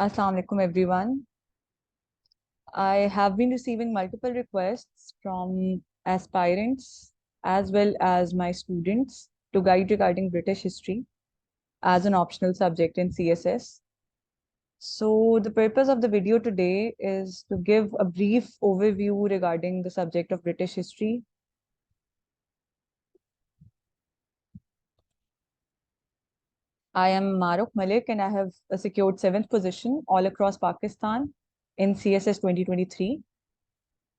Assalamu alaikum everyone. I have been receiving multiple requests from aspirants as well as my students to guide regarding British history as an optional subject in CSS. So the purpose of the video today is to give a brief overview regarding the subject of British history. I am Mahrukh Malik and I have secured 7th position all across Pakistan in CSS 2023.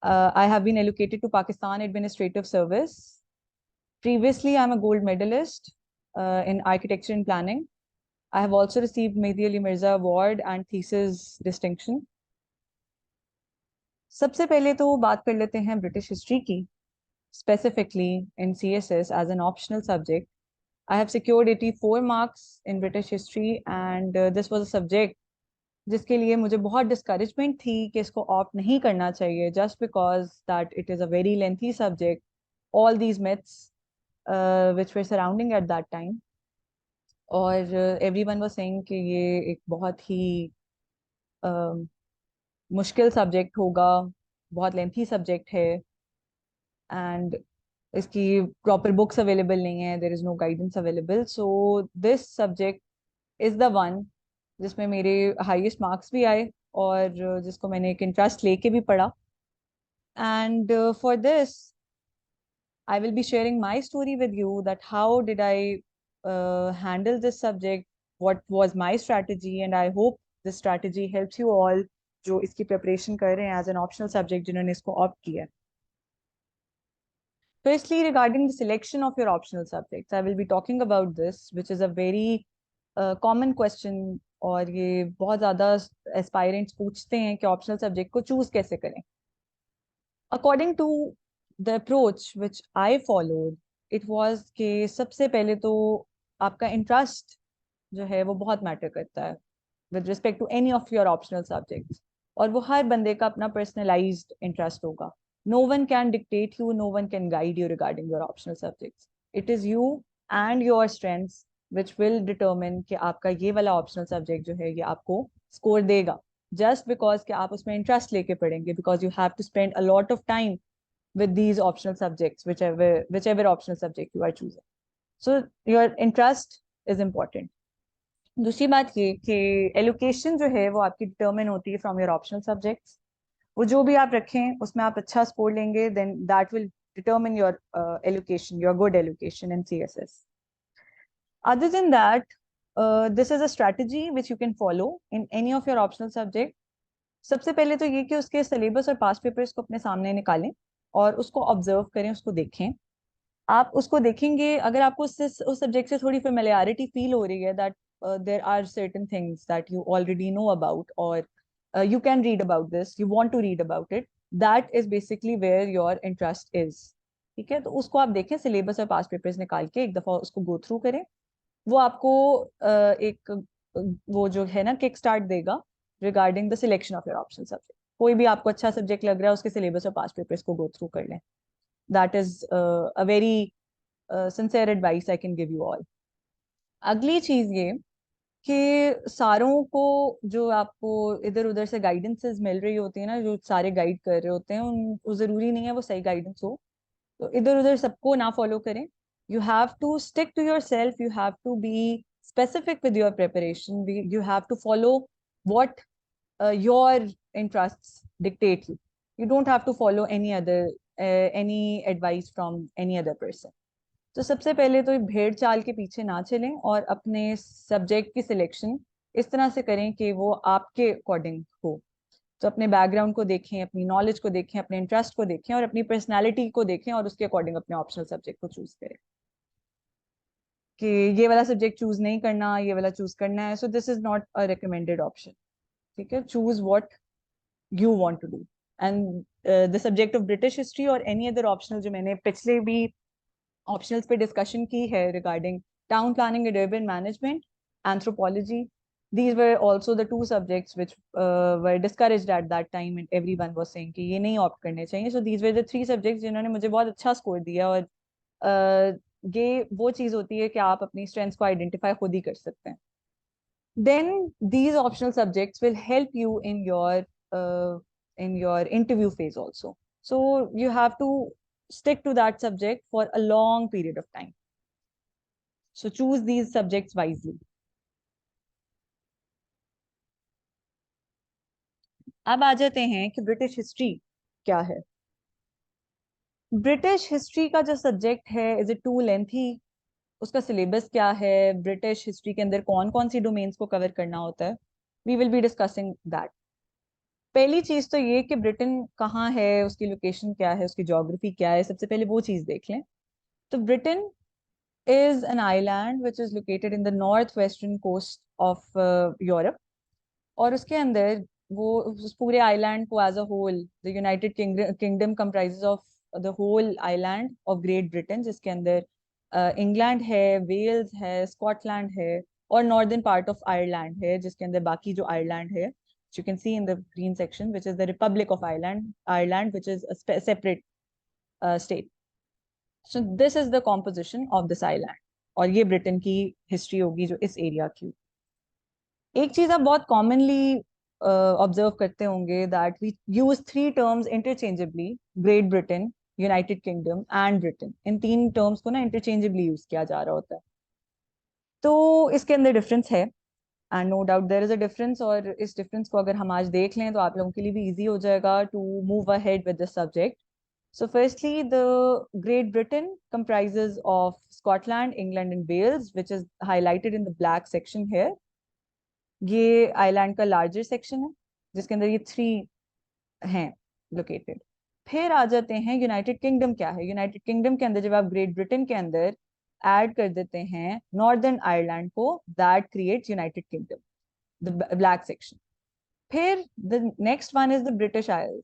I have been allocated to Pakistan Administrative Service. Previously, I'm a gold medalist in architecture and planning. I have also received Mehdi Ali Mirza Award and thesis distinction. सबसे पहले तो बात कर लेते हैं British history की. Specifically in CSS as an optional subject, I have secured 84 marks in British history and this was a subject जिसके लिए मुझे बहुत डिस्करेजमेंट थी कि इसको ऑप्ट नहीं करना चाहिए just because that it is a very lengthy subject, all these myths which were surrounding at that time. और एवरीवन वाज सेइंग कि ये एक बहुत ही मुश्किल सब्जेक्ट होगा, बहुत लेंथी सब्जेक्ट है एंड इसकी प्रॉपर बुक्स अवेलेबल नहीं है, there is no guidance available. So this subject is the one जिसमें मेरे हाईएस्ट मार्क्स भी आए और जिसको मैंने एक इंटरेस्ट लेके भी पढ़ा. And for this I will be sharing my story with you that how did I handle this subject, what was my strategy, and I hope this strategy helps you all जो इसकी preparation कर रहे हैं as an optional subject जिन्होंने इसको opt किया. Firstly, regarding the selection of your optional subjects, I will be talking about this, which is a very common question और ये बहुत ज़्यादा aspirants पूछते हैं कि optional subject को choose कैसे करें. According to the approach which I followed, it was कि सबसे पहले तो आपका interest जो है वो बहुत मैटर करता है with respect to any of your optional subjects. और वो हर बंदे का अपना personalized interest होगा. No one can dictate you, no one can guide you regarding your optional subjects. It is you and your strengths which will determine कि आपका ये वाला optional subject जो है ये आपको score देगा. Just because कि आप उसमें interest लेके पढ़ेंगे, because you have to spend a lot of time with these optional subjects, whichever optional subject you are choosing. So your interest is important. दूसरी बात ये कि एलोकेशन जो है वो आपकी डिटरमिन होती है फ्रॉम योर ऑप्शनल सब्जेक्ट्स. वो जो भी आप रखें उसमें आप अच्छा स्कोर लेंगे, then that will determine your allocation, your good allocation in CSS. Other than that, this is a strategy which you can follow in any of your optional subject. सबसे पहले तो ये कि उसके सिलेबस और पास्ट पेपर्स को अपने सामने निकालें और उसको ऑब्जर्व करें, उसको देखें. आप उसको देखेंगे, अगर आपको उस सब्जेक्ट से थोड़ी फेमिलियरिटी फील हो रही है that there are certain things that you already know about or you can read about this, you want to read about it, that is basically where your interest is. ठीक है, तो उसको आप देखें, syllabus और पास्ट पेपर्स निकाल के एक दफा उसको गो थ्रू करें. वो आपको एक वो जो है ना किक स्टार्ट देगा regarding the selection of your optional subject. कोई भी आपको अच्छा सब्जेक्ट लग रहा है उसके सिलेबस और पास्ट पेपर्स को गो थ्रू कर लें. That is a very sincere advice I can give you all. अगली चीज ये कि सारों को जो आपको इधर उधर से गाइडेंसेस मिल रही होती है ना, जो सारे गाइड कर रहे होते हैं, उन जरूरी नहीं है वो सही गाइडेंस हो, तो इधर उधर सबको ना फॉलो करें. You have to stick to yourself, you have to be specific with your preparation, you have to follow what your interests dictate you. You don't have to follow any advice from any other person. तो सबसे पहले तो भेड़ चाल के पीछे ना चलें और अपने सब्जेक्ट की सिलेक्शन इस तरह से करें कि वो आपके अकॉर्डिंग हो. तो अपने बैकग्राउंड को देखें, अपनी नॉलेज को देखें, अपने इंटरेस्ट को देखें और अपनी पर्सनैलिटी को देखें और उसके अकॉर्डिंग अपने ऑप्शनल सब्जेक्ट को चूज करें कि ये वाला सब्जेक्ट चूज नहीं करना, ये वाला चूज करना है. So this is not a recommended option. ठीक है, choose what you want to do. And the subject of British history और एनी अदर ऑप्शनल जो मैंने पिछले भी ऑप्शनल्स पे डिस्कशन की है regarding town planning and urban management, anthropology, these were also the two subjects which were discouraged at that time and everyone was saying कि ये नहीं ऑप्ट करने चाहिए. so these were the three subjects जिन्होंने मुझे बहुत अच्छा स्कोर दिया. और ये वो चीज़ होती है कि आप अपनी स्ट्रेंथ्स को आइडेंटिफाई खुद ही कर सकते हैं. then these optional subjects will help you in your interview phase also. So you have to stick to that subject for a long period of time. So choose these subjects wisely. अब आ जाते हैं कि British history क्या है. British history का जो subject है, is it to lengthy? उसका सिलेबस क्या है? ब्रिटिश हिस्ट्री के अंदर कौन कौन सी डोमेन्स को कवर करना होता है? We will be discussing that. पहली चीज तो ये कि ब्रिटेन कहाँ है, उसकी लोकेशन क्या है, उसकी ज्योग्राफी क्या है, सबसे पहले वो चीज देख लें. तो Britain is an island which is located in the northwestern coast of Europe. और उसके अंदर वो उस पूरे आइलैंड को as a whole, the United Kingdom comprises of the whole island of Great Britain, जिसके अंदर इंग्लैंड है, वेल्स है, स्कॉटलैंड है और नॉर्दर्न पार्ट ऑफ आयरलैंड है, जिसके अंदर बाकी जो आयरलैंड है, you can see in the green section, which is the Republic of Ireland, which is a separate state. So this is the composition of this island. और ये Britain की history होगी जो इस एरिया की. एक चीज आप बहुत कॉमनली ऑब्जर्व करते होंगे, that we use three terms interchangeably: Great Britain, United Kingdom and Britain. इन तीन टर्म्स को ना इंटरचेंजेबली यूज किया जा रहा होता है. तो इसके अंदर डिफरेंस है, and no doubt there is a difference. और इस डिफरेंस को अगर हम आज देख लें तो आप लोगों के लिए भी इजी हो जाएगा to move ahead with this subject. So firstly, the Great Britain comprises of Scotland, England and Wales, which is highlighted in the black section here. ये आइलैंड का लार्जर सेक्शन है जिसके अंदर ये थ्री हैं लोकेटेड. फिर आ जाते हैं यूनाइटेड किंगडम. क्या है यूनाइटेड किंगडम के अंदर? जब आप ग्रेट ब्रिटेन के अंदर ऐड कर देते हैं नॉर्दर्न आयरलैंड को, that creates United Kingdom, the black section. फिर the next one is the British Isles.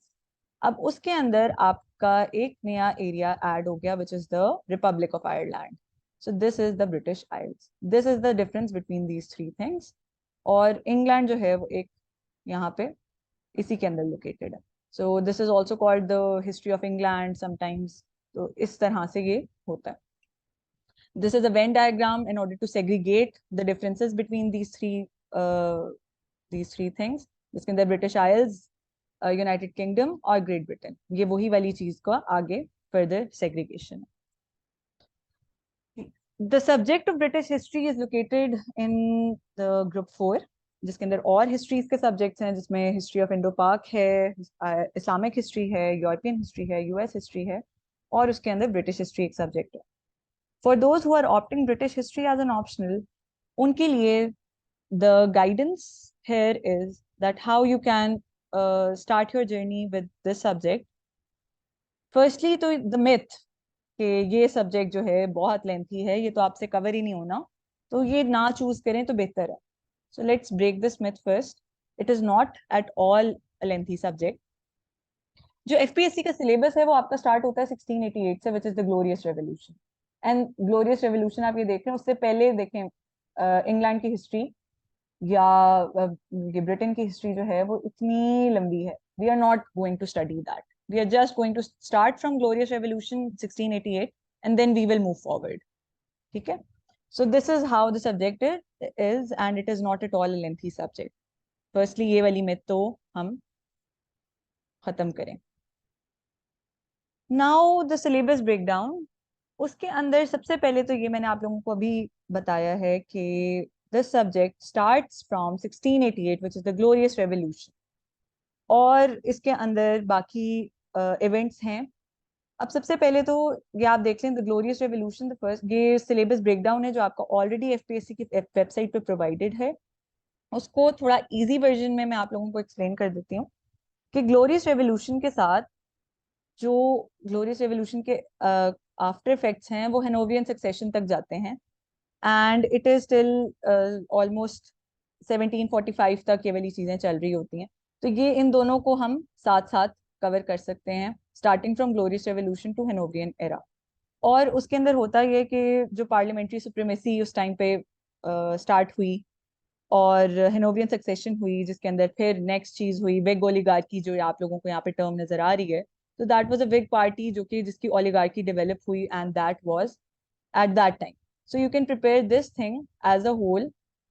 अब उसके अंदर आपका एक नया एरिया ऐड हो गया, which is the Republic of Ireland. So this is the British IELTS. This is the difference between these three things. और इंग्लैंड जो है वो एक यहाँ पे इसी के अंदर लोकेटेड है. So this is also called the history of England sometimes. तो इस तरह से ये होता है. This is a Venn diagram in order to segregate the differences between these three things, जिसके अंदर ब्रिटिश आइल्स, यूनाइटेड किंगडम और ग्रेट ब्रिटेन, ये वही वाली चीज का आगे फर्दर सेग्रीगेशन है. The subject of British history is located in the group 4, जिसके अंदर और हिस्ट्रीज के सब्जेक्ट्स हैं, जिसमें हिस्ट्री ऑफ इंडो पाक है, इस्लामिक हिस्ट्री है, यूरोपियन हिस्ट्री है, यूएस हिस्ट्री है, और उसके अंदर ब्रिटिश हिस्ट्री एक सब्जेक्ट है. For those who are opting British history as an optional, उनके लिए the guidance here is that how you can start your journey with this subject. Firstly, तो the myth कि ये सब्जेक्ट जो है बहुत लेंथी है, ये तो आपसे कवर ही नहीं होना, तो ये ना चूज करें तो बेहतर है. So let's break this myth first. It is not at all a lengthy subject. जो एफपीएससी का सिलेबस है वो आपका स्टार्ट होता है 1688 से, which is the Glorious Revolution. And Glorious Revolution आप ये देख रहे हैं, उससे पहले देखें इंग्लैंड की हिस्ट्री या ये ब्रिटेन की हिस्ट्री जो है वो इतनी लंबी है. We are not going to study that. We are just going to start from Glorious Revolution 1688 and then we will move forward. ठीक है. So this is how the subject is and it is not at all a lengthy subject. Firstly ये वाली myth तो हम खत्म करें. Now the syllabus break down. उसके अंदर सबसे पहले तो ये मैंने आप लोगों को अभी बताया है कि this subject starts from 1688, which is the Glorious Revolution. और इसके अंदर बाकी इवेंट्स हैं. अब सबसे पहले तो ये आप देख लें, the glorious revolution, the first, ये सिलेबस ब्रेकडाउन है जो आपका ऑलरेडी एफपीएससी की वेबसाइट पे प्रोवाइडेड है. उसको थोड़ा इजी वर्जन में मैं आप लोगों को एक्सप्लेन कर देती हूँ कि ग्लोरियस रेवोल्यूशन के साथ जो ग्लोरियस रेवोल्यूशन के आफ्टर इफेक्ट्स हैं वो हेनोवियन सक्सेशन तक जाते हैं, and it is till almost 1745 तक ये वाली चीजें चल रही होती हैं. तो ये इन दोनों को हम साथ साथ कवर कर सकते हैं, starting from Glorious Revolution to हेनोवियन एरा. और उसके अंदर होता ये कि जो पार्लियामेंट्री सुप्रीमेसी उस टाइम पे स्टार्ट हुई और हेनोवियन सक्सेशन हुई, जिसके अंदर फिर नेक्स्ट चीज हुई विग ओलिगार्की, जो आप लोगों को यहाँ पे टर्म नजर आ रही है. तो that was a Whig party जो कि जिसकी ओलिगार्की डेवलप हुई, and that was at that time. So you can prepare this thing as a whole,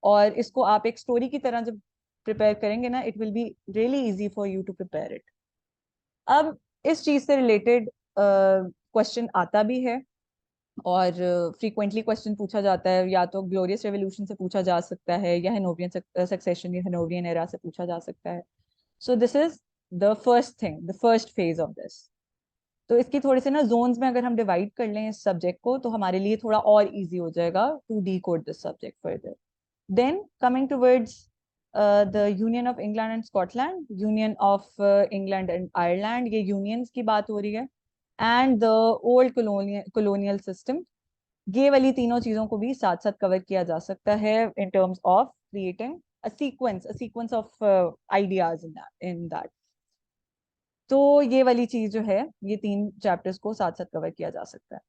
और इसको आप एक स्टोरी की तरह जब प्रिपेयर करेंगे ना, it will be really easy for you to prepare it. अब इस चीज से रिलेटेड क्वेश्चन आता भी है, और फ्रीक्वेंटली क्वेश्चन पूछा जाता है, या तो ग्लोरियस रेवोल्यूशन से पूछा जा सकता है, या हेनोवियन सक्सेशन या हेनोवियन एरा से पूछा जा सकता है। So this is the first thing, the first phase of this. तो इसकी थोड़ी से ना जोन्स में अगर हम डिवाइड कर लें इस सब्जेक्ट को, तो हमारे लिए थोड़ा और इजी हो जाएगा to decode this subject further. Then coming towards the union of England and Scotland, union of England and Ireland, ये यूनियंस की बात हो रही है, and the old colonial system. ये वाली तीनों चीजों को भी साथ साथ कवर किया जा सकता है in terms of creating a sequence of ideas in that। तो ये वाली चीज जो है, ये तीन चैप्टर्स को साथ साथ कवर किया जा सकता है।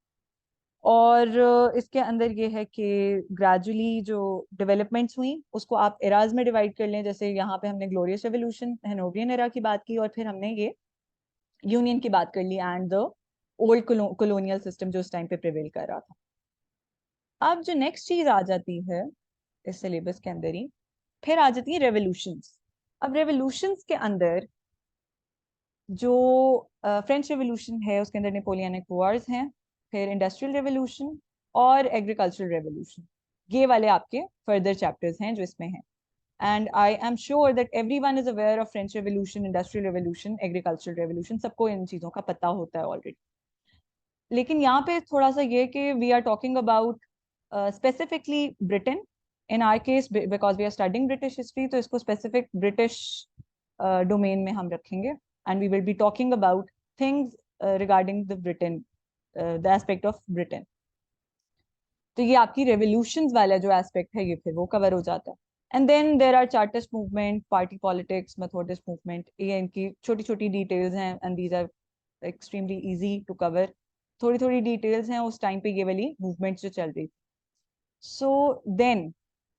और इसके अंदर ये है कि ग्रेजुअली जो डेवलपमेंट्स हुई उसको आप एराज में डिवाइड कर लें। जैसे यहाँ पे हमने ग्लोरियस रेवोल्यूशन, हेनोवियन एरा की बात की, और फिर हमने ये यूनियन की बात कर ली, and the old colonial system जो उस टाइम पे प्रिवेल कर रहा था। अब जो नेक्स्ट चीज आ जाती है इस सिलेबस के अंदर ही, फिर आ जाती है रेवोल्यूशंस। अब रेवोल्यूशंस के अंदर जो फ्रेंच रेवोल्यूशन है, उसके अंदर नेपोलियनिक वॉर्स हैं, फिर इंडस्ट्रियल रेवोल्यूशन और एग्रीकल्चरल रेवोल्यूशन। ये वाले आपके फर्दर चैप्टर्स हैं जो इसमें हैं। And I am sure that everyone is aware of French revolution, industrial revolution, agricultural revolution, सबको इन चीजों का पता होता है ऑलरेडी। लेकिन यहाँ पे थोड़ा सा ये कि we are talking about specifically Britain in our case, because we are studying British history, तो इसको स्पेसिफिक ब्रिटिश डोमेन में हम रखेंगे, and we will be talking about things regarding the Britain, the aspect of Britain. तो ये आपकी revolutions वाला जो एस्पेक्ट है, ये फिर वो कवर हो जाता है। And then there are Chartist movement, party politics, Methodist movement, ये इनकी छोटी छोटी डिटेल्स हैं, and these are extremely easy to cover. थोड़ी थोड़ी डिटेल्स हैं उस टाइम पे ये वाली मूवमेंट्स जो चल रही थी। सो देन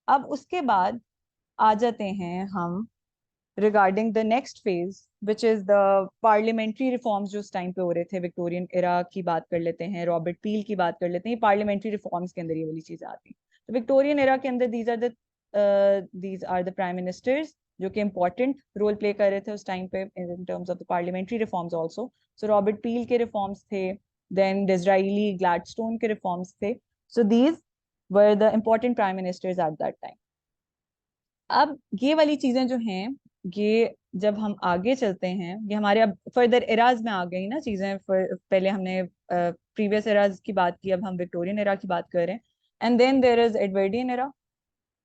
अब उसके बाद आ जाते हैं हम regarding the next phase, which is the parliamentary reforms जो उस टाइम पे हो रहे थे। विक्टोरियन एरा की बात कर लेते हैं, रॉबर्ट पील की बात कर लेते हैं, पार्लियामेंट्री रिफॉर्म्स के अंदर ये वाली चीजें आती हैं। तो विक्टोरियन एरा के अंदर these are the prime ministers जो कि इंपॉर्टेंट रोल प्ले कर रहे थे उस टाइम पे in terms of the parliamentary reforms also. So Robert पील के रिफॉर्म्स थे, देन डिज़राइली ग्लैडस्टोन के रिफॉर्म्स थे। So these were the important prime ministers eight that time. अब ये वाली चीजें जो हैं, ये जब हम आगे चलते हैं, ये हमारे अब फर्दर एराज में आ गई ना चीजें। पहले हमने प्रीवियस एराज की बात की, अब हम विक्टोरियन एरा की बात कर रहे हैं, and then there is Edwardian era.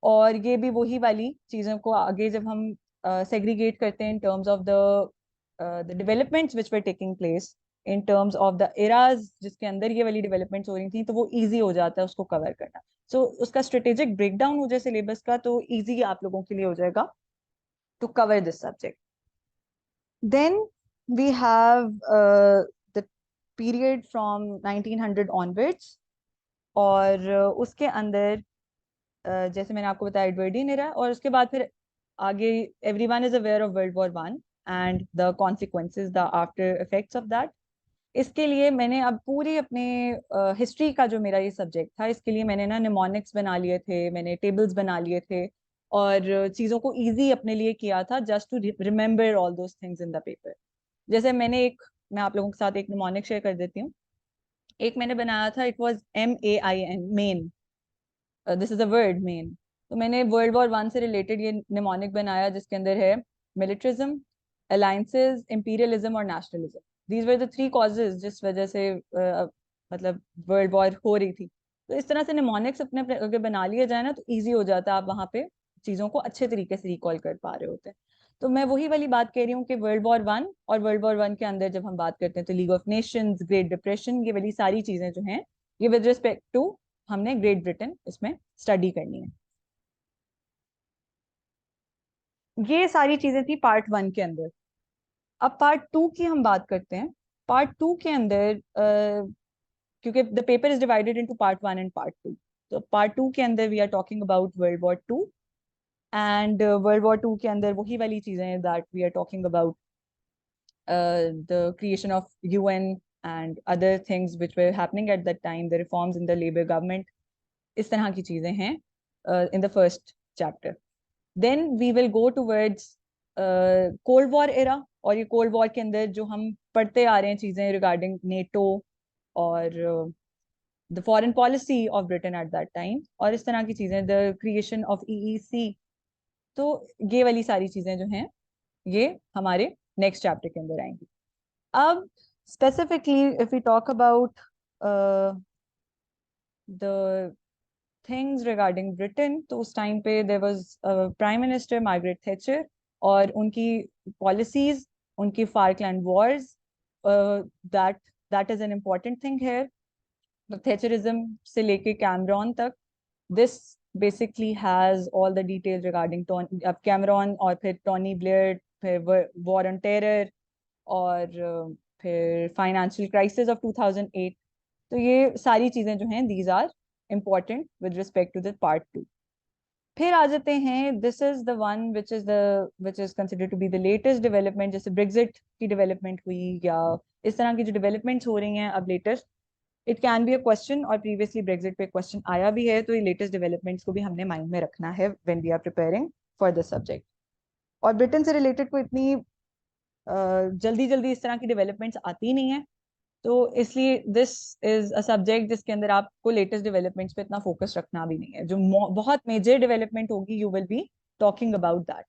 और ये भी वही वाली चीजों को आगे जब हम सेग्रीगेट करते हैं in terms of the developments which were taking place in terms of the eras जिसके अंदर ये वाली डेवलपमेंट्स हो रही थी, तो वो इजी हो जाता है उसको कवर करना। सो उसका स्ट्रेटेजिक ब्रेकडाउन हो जाए सिलेबस का, तो इजी आप लोगों के लिए हो जाएगा to cover this subject. Then we have the period from 1900 onwards, और उसके अंदर जैसे मैंने आपको बताया एडवर्डियन एरा, और उसके बाद फिर आगे everyone is aware of world war one and the consequences, the after effects of that. इसके लिए मैंने अब पूरी अपने हिस्ट्री का जो मेरा ये सब्जेक्ट था, इसके लिए मैंने ना निमोनिक्स बना लिए थे, मैंने टेबल्स बना लिए थे, और चीज़ों को इजी अपने लिए किया था, just to remember all those things in the paper. जैसे मैं आप लोगों के साथ एक निमोनिक शेयर कर देती हूँ। एक मैंने बनाया था, it was MAIN, main. This is a word, main. तो मैंने वर्ल्ड वॉर वन से रिलेटेड ये निमोनिक बनाया, जिसके अंदर है मिलिट्रिज्म, अलायंसेज, इंपीरियलिज्म और nationalism. These were the three causes जिस वजह से मतलब वर्ल्ड वॉर हो रही थी। तो इस तरह से निमोनिक्स अपने अगर बना लिया जाए ना, तो ईजी हो जाता है, आप वहाँ पे चीज़ों को अच्छे तरीके से रिकॉल कर पा रहे होते हैं। तो मैं वही वाली बात कह रही हूँ कि वर्ल्ड वॉर वन, और वर्ल्ड वॉर वन के अंदर जब हम बात करते हैं तो league of Nations, great depression, ये वाली सारी चीज़ें जो हैं, ये विद रिस्पेक्ट टू हमने ग्रेट ब्रिटेन इसमें स्टडी करनी है। ये सारी चीजें थी पार्ट वन के अंदर। अब पार्ट टू की हम बात करते हैं। पार्ट टू के अंदर क्योंकि the paper is divided into part one and part two, तो पार्ट टू के अंदर we are talking about World War Two. And World War Two के अंदर वही वाली चीजें that we are talking about, the creation of UN and other things which were happening at that time, the reforms in the Labour government, इस तरह की चीजें हैं in the first chapter. Then we will go towards cold war era, और ये cold war के अंदर जो हम पढ़ते आ रहे हैं चीजें रिगार्डिंग नेटो और the foreign policy of Britain eight that time, और इस तरह की चीजें, द क्रिएशन ऑफ ईईसी. तो ये वाली सारी चीजें जो हैं ये हमारे नेक्स्ट चैप्टर के अंदर आएंगी. अब specifically if we talk about the things regarding Britain, तो उस टाइम पे there was prime minister Margaret Thatcher, और उनकी पॉलिसीज, उनकी Falkland wars, that that is an important thing है. थैचरिज्म से लेके कैमरॉन तक, this basically has all the details regarding अब कैमरॉन, और फिर टोनी ब्लेयर, फिर वॉर ऑन टेरर, और फिर फाइनेंशियल क्राइसिस ऑफ 2008. तो ये सारी चीजें जो हैं these are important with respect to the part 2. फिर आ जाते हैं, this is the one which is considered to be the latest development. जैसे ब्रेग्जिट की डेवलपमेंट हुई, या इस तरह की जो डेवलपमेंट्स हो रही हैं अब latest, it can be a question, और प्रीवियसली ब्रेग्जिट पे क्वेश्चन आया भी है, तो ये लेटेस्ट डेवलपमेंट्स को भी हमने माइंड में रखना है when we are preparing for this subject. और ब्रिटेन से रिलेटेड को इतनी जल्दी जल्दी इस तरह की डेवलपमेंट्स आती नहीं है, तो इसलिए दिस इज अ सब्जेक्ट जिसके अंदर आपको लेटेस्ट डेवलपमेंट्स पे इतना फोकस रखना भी नहीं है. जो बहुत मेजर डेवलपमेंट होगी, you will be talking about that.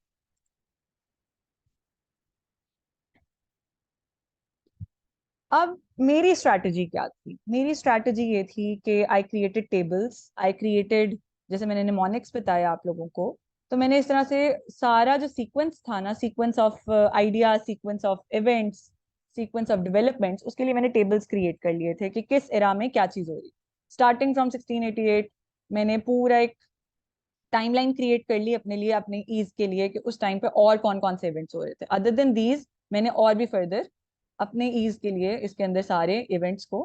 अब मेरी स्ट्रैटेजी क्या थी? मेरी स्ट्रैटेजी ये थी कि I created tables, I created, जैसे मैंने निमोनिक्स बताया आप लोगों को, तो मैंने इस तरह से सारा जो सीक्वेंस था ना, sequence of idea, sequence of events, sequence of developments, उसके लिए मैंने टेबल्स क्रिएट कर लिए थे कि किस एरा में क्या चीज हो रही. स्टार्टिंग फ्रॉम 1688 मैंने पूरा एक टाइमलाइन क्रिएट कर ली अपने लिए, अपने ईज के लिए, कि उस टाइम पे और कौन कौन से इवेंट्स हो रहे थे. अदर देन दीज मैंने और भी फर्दर अपने ईज के लिए इसके अंदर सारे इवेंट्स को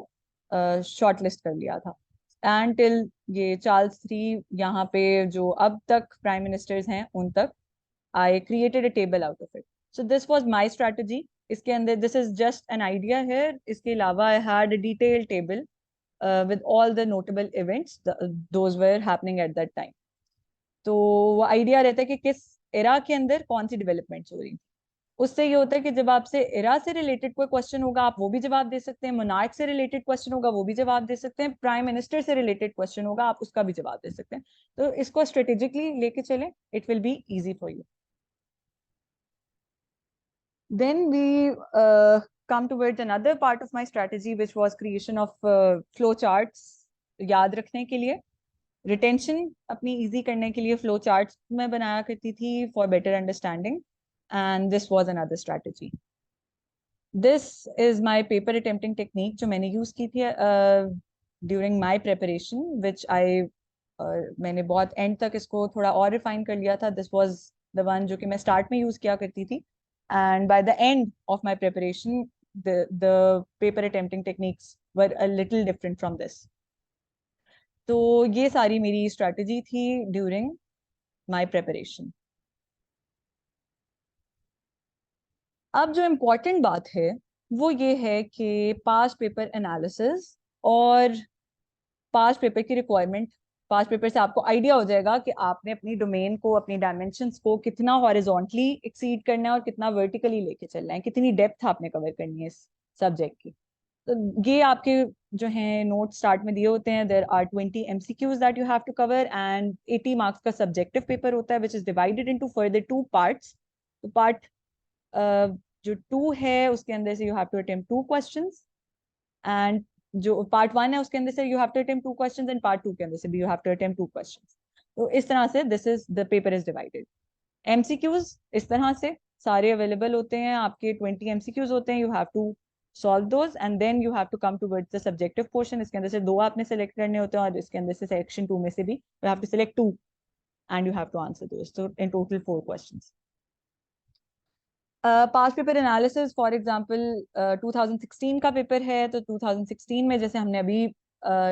शॉर्ट लिस्ट कर लिया था. एंड टिल ये चार्ल्स थ्री, यहाँ पे जो अब तक प्राइम मिनिस्टर्स हैं उन तक, I created a table out of it. So this was my strategy. इसके अंदर this is just an idea है, इसके अलावा I had a detailed table with all the notable events those were happening at that time. तो वो idea रहता है कि किस एरा के अंदर कौन सी डेवलपमेंट्स हो रही. उससे ये होता है कि जब आपसे एरा से रिलेटेड कोई क्वेश्चन होगा, आप वो भी जवाब दे सकते हैं. मोनार्क से रिलेटेड क्वेश्चन होगा, वो भी जवाब दे सकते हैं. प्राइम मिनिस्टर से रिलेटेड क्वेश्चन होगा, आप उसका भी जवाब दे सकते हैं. तो इसको स्ट्रेटेजिकली लेके चलें, it will be easy for you. Then we come towards another part of my strategy, which was creation of flow charts. याद रखने के लिए, रिटेंशन अपनी इजी करने के लिए फ्लो चार्ट्स मैं बनाया करती थी for better understanding, and this was another strategy. This is my paper attempting technique जो मैंने यूज की थी ड्यूरिंग माय प्रिपरेशन, विच आई मैंने बहुत एंड तक इसको थोड़ा और रिफाइन कर लिया था. दिस वाज द वन जो कि मैं स्टार्ट में यूज किया करती थी, and by the end of my preparation the paper attempting techniques were a little different from this. तो ये सारी मेरी स्ट्रैटेजी थी ड्यूरिंग माय प्रिपरेशन. अब जो इम्पोर्टेंट बात है वो ये है कि पास्ट पेपर एनालिसिस और पास्ट पेपर की रिक्वायरमेंट. पास्ट पेपर से आपको आइडिया हो जाएगा कि आपने अपनी डोमेन को, अपनी डायमेंशंस को कितना हॉरिजॉन्टली एक्सीड करना है और कितना वर्टिकली लेके चलना है, कितनी डेप्थ आपने कवर करनी है इस सब्जेक्ट की. तो ये आपके जो हैं नोट स्टार्ट में दिए होते हैं. There are 20 MCQs that you have to cover, and 80 marks का सब्जेक्टिव पेपर होता है, which is divided into further 2 parts. तो पार्ट जो 2 है उसके अंदर से you have to attempt 2 questions, and जो पार्ट 1 है उसके अंदर से you have to attempt 2 questions, and part 2 के अंदर से भी you have to attempt 2 questions. तो इस तरह से this is the paper is divided. MCQs इस तरह से सारे अवेलेबल होते हैं आपके. 20 MCQs होते हैं, you have to solve those, and then you have to come towards the subjective portion. इसके अंदर से 2 आपने सेलेक्ट करने होते हैं, और इसके अंदर से सेक्शन 2 में से भी you have to select 2 and you have to answer those. So in total 4 questions. Past paper analysis for example 2016 का पेपर है, तो 2016 में जैसे हमने अभी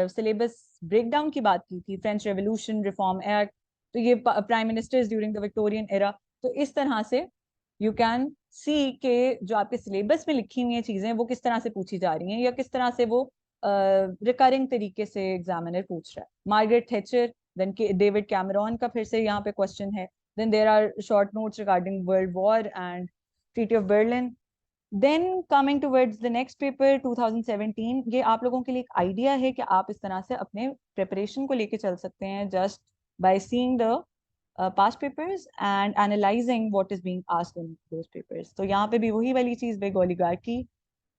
सिलेबस ब्रेकडाउन की बात की थी, फ्रेंच रेवोल्यूशन, रिफॉर्म एक्ट, तो ये prime ministers during the Victorian era. तो इस तरह से यू कैन सी के जो आपके सिलेबस में लिखी हुई चीजें वो किस तरह से पूछी जा रही हैं, या किस तरह से वो रिकरिंग तरीके से एग्जामिनर पूछ रहा है. Margaret Thatcher, then David Cameron का फिर से यहाँ पे क्वेश्चन है, then there are short notes regarding world war and treaty of Berlin. Then coming towards the next paper 2017, ये आप लोगों के लिए एक आइडिया है कि आप इस तरह से अपने प्रिपरेशन को लेके चल सकते हैं just by seeing the past papers and analyzing what is being asked in those papers। तो यहाँ पे भी वही वाली चीज, बिग ओलिगार्की,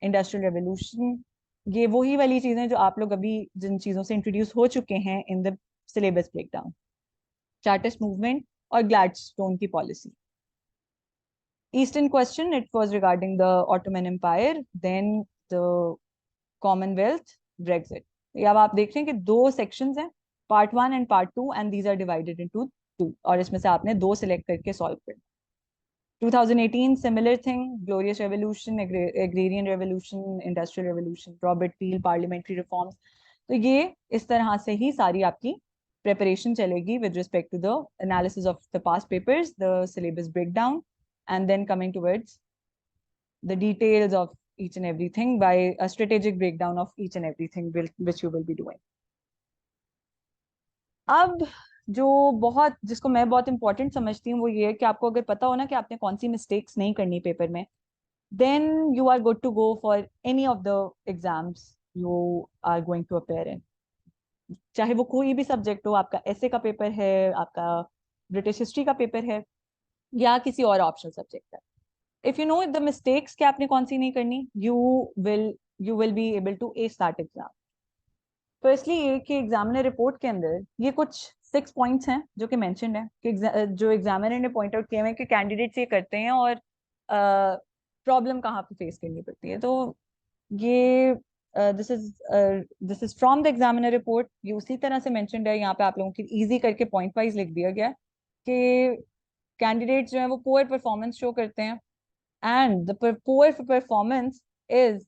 इंडस्ट्रियल रेवोल्यूशन, ये वही वाली चीजें जो आप लोग अभी जिन चीजों से इंट्रोड्यूस हो चुके हैं in the syllabus breakdown, chartist movement और ग्लैडस्टोन की policy. Eastern question, it was regarding the Ottoman Empire, then the Commonwealth, Brexit। ये अब आप देख रहे हैं कि दो सेक्शंस हैं, part 1 and part 2, and these are divided into 2, और इसमें से आपने 2 सिलेक्ट करके सॉल्व करना। 2018 similar thing, glorious revolution, agrarian revolution, industrial revolution, Robert पील, पार्लियामेंट्री रिफॉर्म्स। तो ये इस तरह से ही सारी आपकी प्रिपरेशन चलेगी with respect to the analysis of the past papers, the syllabus breakdown, and then coming towards the details of each and everything by a strategic breakdown of each and everything which you will be doing। अब जो बहुत जिसको मैं बहुत important समझती हूँ वो ये है कि आपको अगर पता हो ना कि आपने कौन सी मिस्टेक्स नहीं करनी पेपर में, then you are good to go for any of the exams you are going to appear in। चाहे वो कोई भी सब्जेक्ट हो, आपका एसे का पेपर है, आपका ब्रिटिश हिस्ट्री का पेपर है, या किसी और ऑप्शनल सब्जेक्ट है। If you know the mistakes कि आपने कौन सी नहीं करनी, you will be able to ace that exam. तो इसलिए कि एग्जामिनर रिपोर्ट के अंदर ये कुछ 6 पॉइंट्स हैं जो कि मेंशन्ड है, कि जो एग्जामिनर ने पॉइंट आउट किए हैं कि कैंडिडेट्स ये करते हैं और प्रॉब्लम कहाँ पे फेस करनी पड़ती है। तो ये this is from the examiner report, ये उसी तरह से मेंशन्ड है। यहाँ पे आप लोगों की इजी करके पॉइंट वाइज लिख दिया गया कि कैंडिडेट्स जो है वो पुअर परफॉर्मेंस शो करते हैं, and the poor performance is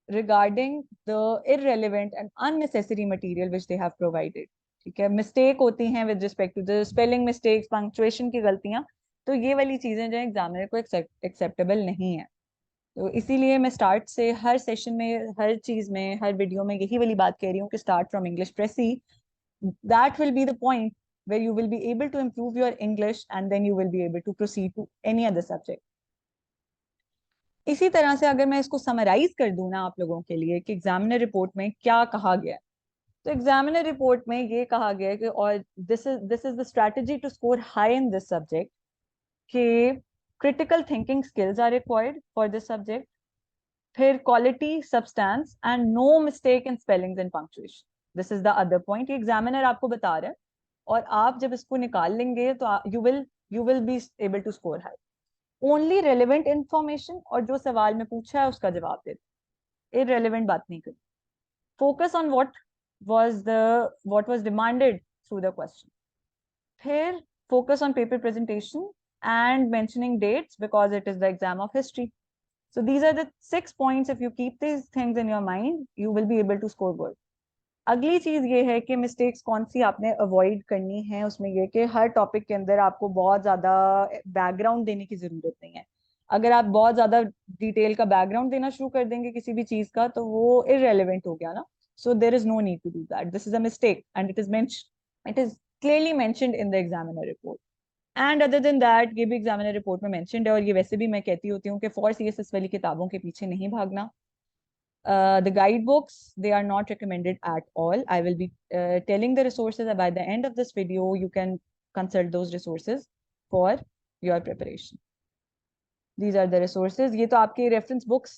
regarding the irrelevant and unnecessary material which they have provided। ठीक है, मिस्टेक होती हैं with respect to the spelling mistakes, punctuation की गलतियां, तो ये वाली चीजें जो है एग्जामिनर को एक्सेप्टेबल नहीं है। तो इसीलिए मैं स्टार्ट से हर सेशन में, हर चीज में, हर वीडियो में यही वाली बात कह रही हूँ कि start from English precis, that will be the point where you will be able to improve your English and then you will be able to proceed to any other subject। इसी तरह से अगर मैं इसको समराइज कर दूं ना आप लोगों के लिए कि एग्जामिनर रिपोर्ट में क्या कहा गया है, तो एग्जामिनर रिपोर्ट में ये कहा गया है कि और this is the strategy to score high in this subject, कि critical thinking skills are required for this subject, फिर quality, substance and no mistake in spellings and punctuation. This is the other point, examiner आपको बता रहा है और आप जब इसको निकाल लेंगे तो you will be able to score high. Only relevant information और जो सवाल में पूछा है उसका जवाब दे, इररेलेवेंट बात नहीं करी। Focus on what was demanded through the question. फिर focus on paper presentation and mentioning dates because it is the exam of history. So these are the 6 points, if you keep these things in your mind you will be able to score good. अगली चीज ये है कि mistakes कौन सी आपने avoid करनी है, उसमें ये कि हर टॉपिक के अंदर आपको बहुत ज्यादा बैकग्राउंड देने की जरूरत नहीं है। अगर आप बहुत ज्यादा डिटेल का बैकग्राउंड देना शुरू कर देंगे किसी भी चीज का तो वो इररेलेवेंट हो गया ना। So there is no need to do that, this is a mistake and it is clearly mentioned in the examiner report. And other than that, ये भी एग्जामिनर रिपोर्ट में मेंशन्ड है, और ये वैसे भी मैं कहती होती हूँ कि फॉर CSS वाली किताबों के पीछे नहीं भागना। The guidebooks, they are not recommended at all। I will be telling the resources by the end of this video, you can consult those resources for your preparation। These are the resources। ये तो आपकी reference books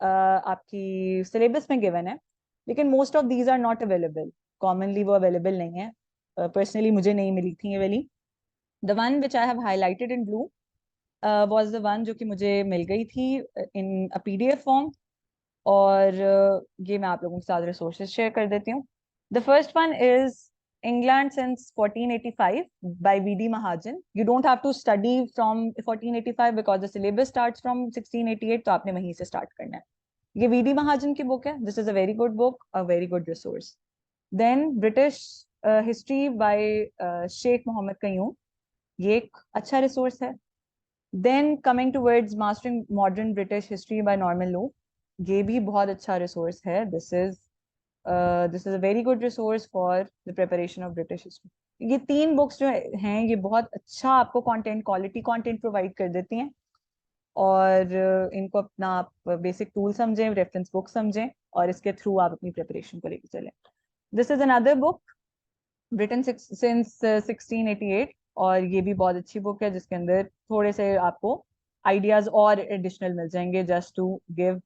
आपकी syllabus में given है, लेकिन most of these are not available। Commonly वो available नहीं है, personally मुझे नहीं मिली थी ये वाली। The one which I have highlighted in blue was the one जो कि मुझे मिल गई थी in a PDF form, और ये मैं आप लोगों के साथ रिसोर्सेज शेयर कर देती हूँ। The first one is England since 1485 by V D Mahajan. You don't have to study from 1485 because the syllabus starts from 1688, तो आपने वहीं से स्टार्ट करना है। ये वीडी महाजन की बुक है, this is a very good book, a very good resource. Then British history by Sheikh Mohammad Qayyum, ये एक अच्छा रिसोर्स है। Then coming towards mastering modern British history by Norman Lowe, ये भी बहुत अच्छा रिसोर्स है। This is this is a very good resource for the preparation of British history. ये 3 बुक्स जो हैं ये बहुत अच्छा आपको कंटेंट, क्वालिटी कंटेंट प्रोवाइड कर देती हैं, और इनको अपना आप बेसिक टूल समझें, रेफरेंस बुक समझें, और इसके थ्रू आप अपनी प्रिपरेशन को लेकर चलें। This is another book written since 1688, और ये भी बहुत अच्छी बुक है जिसके अंदर थोड़े से आपको आइडियाज और एडिशनल मिल जाएंगे just to give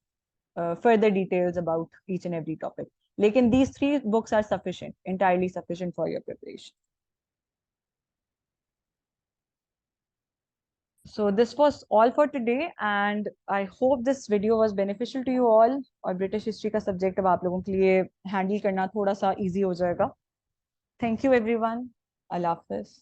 further details about each and every topic. लेकिन these 3 books are sufficient, entirely sufficient for your preparation. So this was all for today, and I hope this video was beneficial to you all. और British history का subject अब आप लोगों के लिए handle करना थोड़ा सा easy हो जाएगा. Thank you everyone. Allah Hafiz.